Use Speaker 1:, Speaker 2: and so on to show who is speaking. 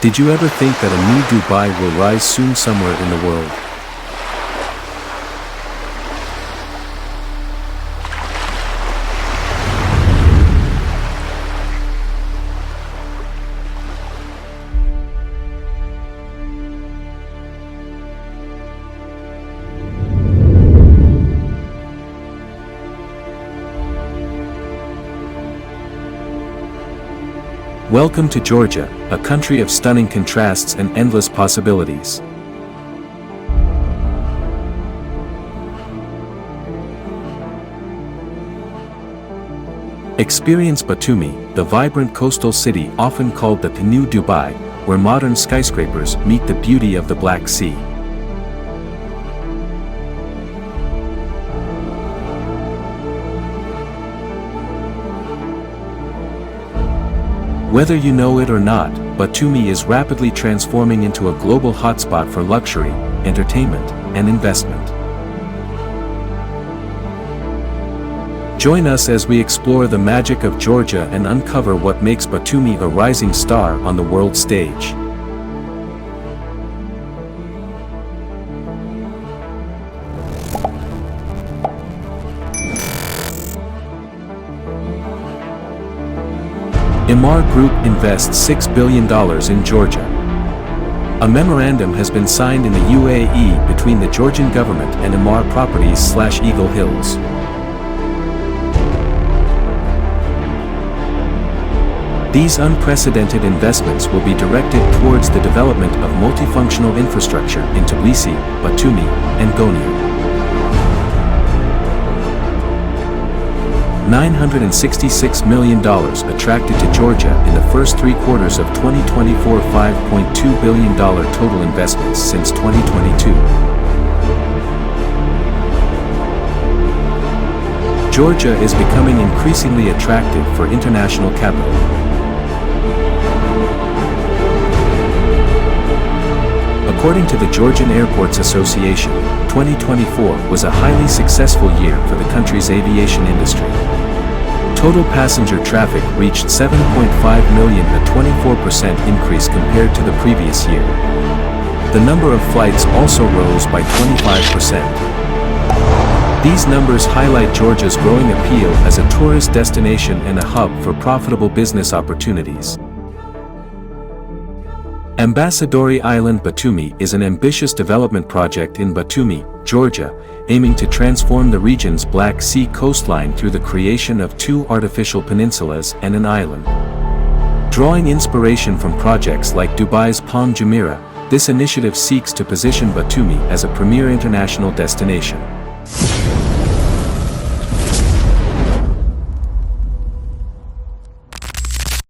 Speaker 1: Did you ever think that a new Dubai will rise soon somewhere in the world? Welcome to Georgia, a country of stunning contrasts and endless possibilities. Experience Batumi, the vibrant coastal city often called the New Dubai, where modern skyscrapers meet the beauty of the Black Sea. Whether you know it or not, Batumi is rapidly transforming into a global hotspot for luxury, entertainment, and investment. Join us as we explore the magic of Georgia and uncover what makes Batumi a rising star on the world stage. Emaar Group invests $6 billion in Georgia. A memorandum has been signed in the UAE between the Georgian government and Emaar Properties/Eagle Hills. These unprecedented investments will be directed towards the development of multifunctional infrastructure in Tbilisi, Batumi, and Konya. $966 million attracted to Georgia in the first 3 quarters of 2024. $5.2 billion total investments since 2022. Georgia is becoming increasingly attractive for international capital. According to the Georgian Airports Association, 2024 was a highly successful year for the country's aviation industry. Total passenger traffic reached 7.5 million, a 24% increase compared to the previous year. The number of flights also rose by 25%. These numbers highlight Georgia's growing appeal as a tourist destination and a hub for profitable business opportunities. Ambassadori Island Batumi is an ambitious development project in Batumi, Georgia, aiming to transform the region's Black Sea coastline through the creation of 2 artificial peninsulas and an island. Drawing inspiration from projects like Dubai's Palm Jumeirah, this initiative seeks to position Batumi as a premier international destination.